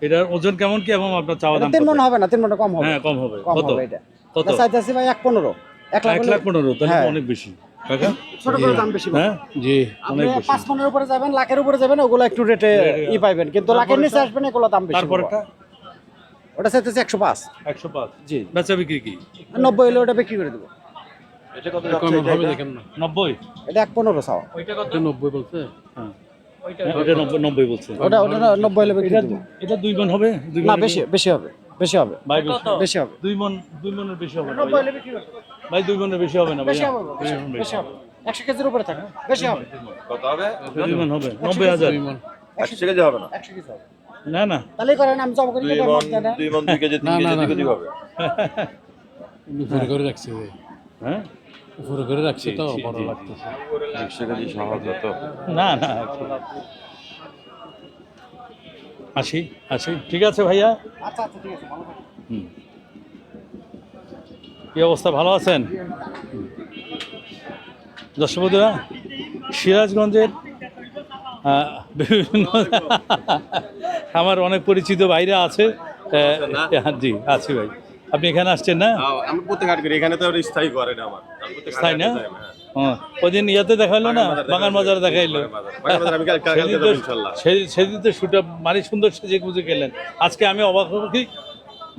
এটার ওজন কেমন কি এবং আপনার চাওয়া দাম 3 কত? মণ হবে না, 3 মণ কম হবে। হ্যাঁ, কম হবে। কম কত? হবে এটা। কত? এটা চাইতেছি ভাই 1,15,000। 1,15,000। তাহলে তো হ্যাঁ। অনেক বেশি কাকা। ছোট করে দাম বেশি। হ্যাঁ, জি, আপনি অনেক বেশি। 5 মণের উপরে যাবেন, লাখের উপরে যাবেন, ওগুলা একটু রেটে পাইবেন, কিন্তু লাখের নিচে আসবেন এগুলা দাম বেশি। তারপরটা ওটা চাইতেছি 105। 105। জি। বেচা বিক্রি কি? 90 হলে ওটা বিক্রি করে দেবো। এটা কত যাচ্ছে? 90। এটা 1,15,000 চাও। হ্যাঁ, এটা 90 বলছে। ওটা 90 হলে বিক্রি করে দেবো। এটা 2 মণ হবে? 2 না, মণ? বেশি হবে। বেশি হবে ভাই বেশি হবে 2 মনের বেশি হবে না ভাই। ভাই 2 মনের বেশি হবে না ভাই। বেশি হবে বেশি হবে 100 কেজির উপরে থাকে বেশি হবে 2 মন হবে 90,000 100 কেজি হবে না 100 কেজি হবে না না তাহলে করেন আমি জব করি এটা মত দেন 2 মন 2 কেজি 3 কেজি 2 কেজি হবে উপরে করে রাখছি হ্যাঁ উপরে করে রাখছি তো বড় লাগতেছে 100 কেজি সহজ হতো না না আসি ঠিক আছে ভাইয়া। আচ্ছা আচ্ছা ঠিক আছে ভালো থাকবেন। হুম। কি অবস্থা, ভালো আছেন? দর্শক বন্ধুরা, সিরাজগঞ্জের বিভিন্ন আমার অনেক পরিচিত ভাইরা আছে। জি আছি ভাই। আপনি এখানে আসছেন না? আমি প্রত্যেক হাট করি, এখানে তো স্থায়ী করে না আমার। তাই না? ওদিন ইয়াতে দেখাইলো না, বাগান বাজারে দেখাইলো। সেদিন তো শুটা মানে সুন্দর সেজে গুজে গেলেন। আজকে আমি অবাক হব কি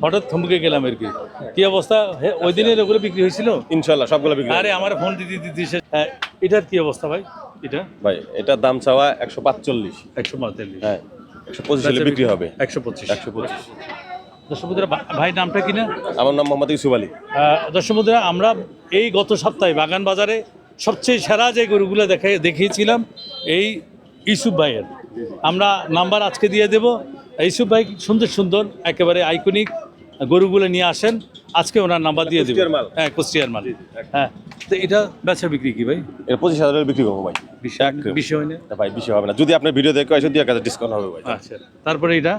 হঠাৎ থমকে গেলাম আর কি। কি অবস্থা ওই দিনের ওগুলো বিক্রি হয়েছিল? ইনশাআল্লাহ সবগুলো বিক্রি। আরে আমার ফোন দিতে এটার কি অবস্থা ভাই? এটা ভাই এটার দাম চাওয়া 145। 145। হ্যাঁ 125 হলে বিক্রি হবে। 125। 125। দর্শক বন্ধুরা, ভাই নামটা কি না? আমার নাম মোহাম্মদ ইউসুফ আলী। দর্শক বন্ধুরা, আমরা এই গত সপ্তাহে বাগান বাজারে সবচেয়ে সেরা যে গরুগুলো দেখিয়েছিলাম এই ইউসুফ ভাইয়ের। আমরা নাম্বার আজকে দিয়ে দেব। ইউসুফ ভাই সুন্দর সুন্দর একেবারে আইকনিক গরুগুলো নিয়ে আসেন, আজকে ওনার নাম্বার দিয়ে দেব। হ্যাঁ, কুষ্টিয়ার মাল। হ্যাঁ, তো এটা বেচা বিক্রি কি ভাই? এটা 25,000 বিক্রি করবো ভাই। বেশি হয় না ভাই বেশি হবে না, যদি আপনার ভিডিও দেখে আসে 2,000 ডিসকাউন্ট হবে ভাই। আচ্ছা, তারপরে এটা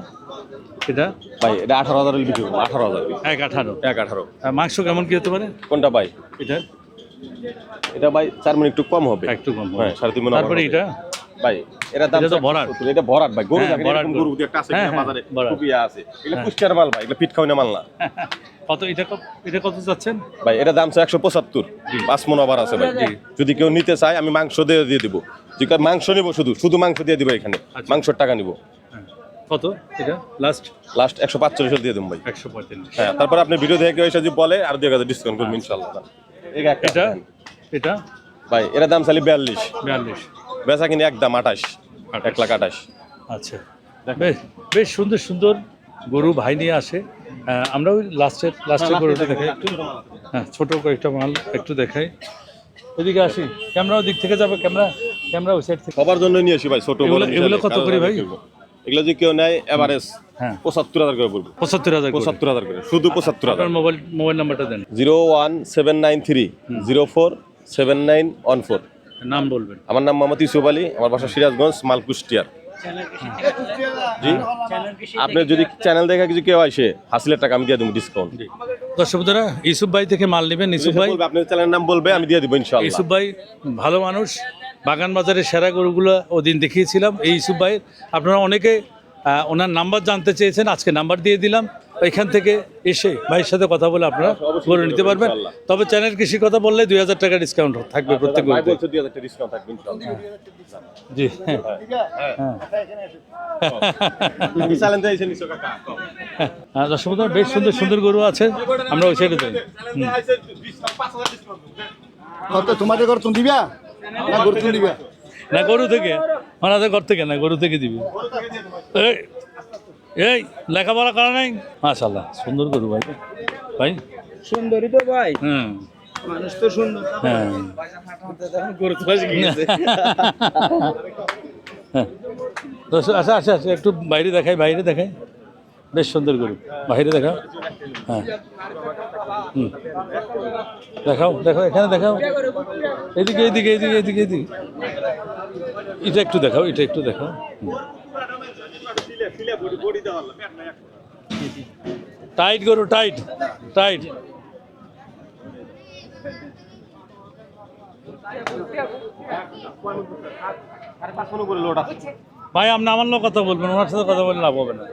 ভাই এটা 18,000 বিক্রি করবো। 18,000। 1.18। মাংস কেমন কি হতে পারে কোনটা ভাই? এটা ভাই 4 মিনিট একটু কম হবে। একটু কম হ্যাঁ, 3.5 মণ। তারপরে এটা ভাই এটা দাম এটা তো ভরাট। এটা ভরাট ভাই। গরু হ্যাঁ, দেখেন ভরাট এরকম গরু। গরু দিয়ে একটা আছে হ্যাঁ, বাজারে ভরাট। খুবই আছে। এগুলো কুষ্টিয়ার মাল ভাই, এগুলো পিট খাওয়া মাল না। কত এটা কত যাচ্ছেন ভাই এটা দাম 175। 5 মণ আবার আছে ভাই। যদি কেউ নিতে চায় আমি মাংস দিয়ে দিব। যদি কেউ মাংস নিব শুধু মাংস দিয়ে দিব এখানে। মাংসের টাকা নিব। কত এটা লাস্ট 145 দিয়ে দেব ভাই। 145। হ্যাঁ, তারপর আপনি ভিডিও দেখে এসে যদি বলে আর 2,000 ডিসকাউন্ট করব ইনশাআল্লাহ। এটা ভাই এর দাম চালি 42। বেচা কিনে একদম 28। 1,28,000। আচ্ছা, বেশ সুন্দর সুন্দর গরু ভাই নিয়ে আসে। আমরা ওই লাস্টের গরুটা দেখাই একটু। হ্যাঁ, ছোট কয়েকটা মাল একটু দেখাই। এদিকে আসি, ক্যামেরা দিক থেকে যাবে। ক্যামেরা ওই সাইড থেকে। সবার জন্য নিয়ে আসি ভাই। ছোট বড় এগুলো কত করে ভাই? এগুলো যদি কেউ নেয় এভারেজ হ্যাঁ 75,000 করে পড়বে। 75,000 করে শুধু 75,000। আপনার মোবাইল নাম্বারটা দেন। 01793 047914। নাম বলবেন। আমার নাম মোহাম্মদ ইউসুফ আলী, আমার বাসা সিরাজগঞ্জ, মাল কুষ্টিয়ার। জি, আপনি যদি চ্যানেল দেখে কিছু কেউ আসে হাসিলের টাকা আমি দিয়ে দেবো ডিসকাউন্ট। দর্শক বন্ধুরা, ইউসুফ ভাই থেকে মাল নেবেন। ইউসুফ ভাই আপনার চ্যানেলের নাম বলবে, আমি দিয়ে দিব ইনশাআল্লাহ। ইউসুফ ভাই ভালো মানুষ। বাগান বাজারের সেরা গরুগুলো ওদিন দেখিয়েছিলাম এই ইউসুফ ভাই। আপনারা অনেকে ওনার নাম্বার জানতে চেয়েছেন, আজকে নাম্বার দিয়ে দিলাম। এখান থেকে এসে ভাইয়ের সাথে কথা বলে আপনারা গরু নিতে পারবেন। তবে চ্যানেল কৃষি কথা বললে 2,000 টাকা ডিসকাউন্ট থাকবে প্রত্যেক গরুতে। 2,000 টাকা ডিসকাউন্ট থাকবে ইনশাআল্লাহ। জি দর্শক বন্ধুরা, বেশ সুন্দর সুন্দর গরু আছে। আমরা ওই সাইডে যাই। কত তোমাদের ঘর তুমি দিবা না গরু তুমি দিবা? না, গরু থেকে ওনাদের ঘর থেকে না, গরু থেকে দিবি। এই লেখাপড়া করা নাই? মাশাআল্লাহ, সুন্দর গরু ভাই। ভাই সুন্দরই তো ভাই, হুম, মানুষ তো সুন্দর। হ্যাঁ গরু তো বাজে গিয়েছে। আচ্ছা আচ্ছা আচ্ছা, একটু বাইরে দেখাই। বেশ সুন্দর গরু, বাইরে দেখাও। হ্যাঁ দেখাও এখানে দেখাও। এদিকে এটা একটু দেখাও। টাইট গরু, টাইট। ভাই আপনি আমার লোক কথা বলবেন, ওনার সাথে কথা বললে লাভ হবে না।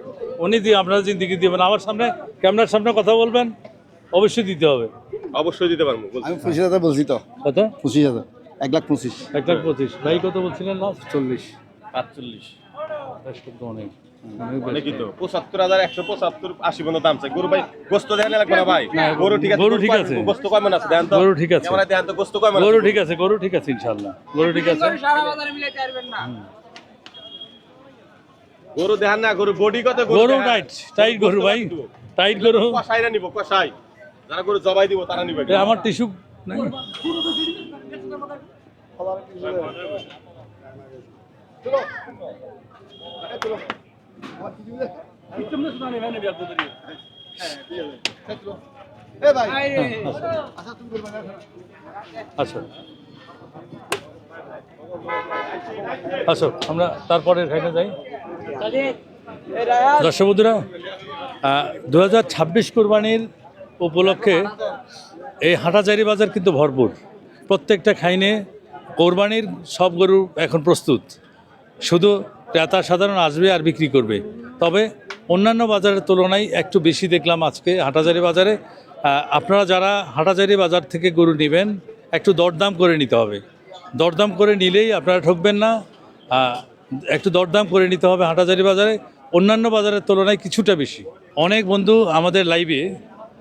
উনি দিয়ে আপনারা জিন্দিগি দিবেন, আমার সামনে ক্যামেরার সামনে কথা বলবেন, অবশ্যই দিতে হবে। অবশ্যই দিতে পারবো। আমি 25,000 বলছি তো। কত? 25,000। 1,25,000। 1,25,000। ভাই কত বলছিলেন লাস্ট? 45। অনেক অনেকই তো। 75,000 175 80 পর্যন্ত দাম চাই। গরু ভাই গোস্ত দেখেন না লাগবে না ভাই। গরু ঠিক আছে। গোস্ত কয় মণ আছে দেখেন তো। গরু ঠিক আছে। ক্যামেরা দেখেন তো গোস্ত কয় মণ আছে। গরু ঠিক আছে ইনশাআল্লাহ। গরু ঠিক আছে। গরু দেখেন না, গরু বডি কত? গরু টাইট গরু ভাই। টাইট গরু কষাইরা নিব, কষাই যারা গরু জবাই দিব তারা নিবে। এ আমার টিস্যু নাই। আচ্ছা আচ্ছা, আমরা তারপরে এখানে যাই। দর্শক বন্ধুরা, 2026 কোরবানির উপলক্ষে এই হাটাজারি বাজার কিন্তু ভরপুর। প্রত্যেকটা খাইনে কোরবানির সব গরু এখন প্রস্তুত, শুধু ক্রেতা সাধারণ আসবে আর বিক্রি করবে। তবে অন্যান্য বাজারের তুলনায় একটু বেশি দেখলাম আজকে হাটাজারি বাজারে। আপনারা যারা হাটাজারি বাজার থেকে গরু নেবেন একটু দরদাম করে নিতে হবে। দরদাম করে নিলেই আপনারা ঠকবেন না। একটু দরদাম করে নিতে হবে হাটাজারি বাজারে, অন্যান্য বাজারের তুলনায় কিছুটা বেশি। অনেক বন্ধু আমাদের লাইভে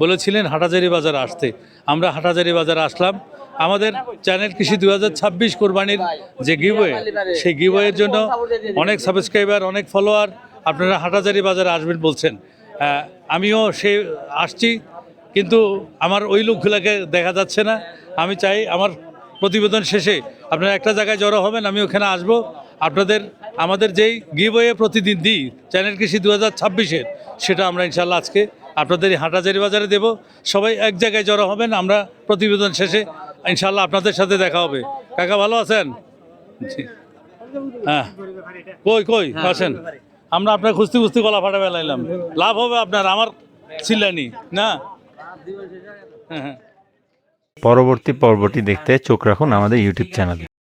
বলেছিলেন হাটাজারি বাজারে আসতে, আমরা হাটাজারি বাজারে আসলাম। আমাদের চ্যানেল কৃষি 2026 কোরবানির যে গিভওয়ে, সেই গিভওয়ের জন্য অনেক সাবস্ক্রাইবার, অনেক ফলোয়ার আপনারা হাটাজারি বাজারে আসবেন বলছেন। আমিও আসছি, কিন্তু আমার ওই লোকগুলোকে দেখা যাচ্ছে না। আমি চাই আমার প্রতিবেদন শেষে আপনারা একটা জায়গায় জড়ো হবেন, আমি ওখানে আসবো। আমাদের যেই গিভওয়ে প্রতিদিন দিই চ্যানেল কৃষি 2026-এর, সেটা আমরা ইনশাল্লাহ আজকে আপনাদের এই হাটাজারি বাজারে দেব। সবাই এক জায়গায় জড়ো হবেন, আমরা প্রতিবেদন শেষে ইনশাল্লাহ আপনাদের সাথে দেখা হবে। কাকা ভালো আছেন? জি হ্যাঁ, কই আসেন। আমরা আপনার খুঁজতে খুঁজতে গলা ফাটা বেলাইলাম, লাভ হবে আপনার, আমার চিল্লানি না। হ্যাঁ। পরবর্তী পর্বটি দেখতে চোখ রাখুন আমাদের ইউটিউব চ্যানেলে।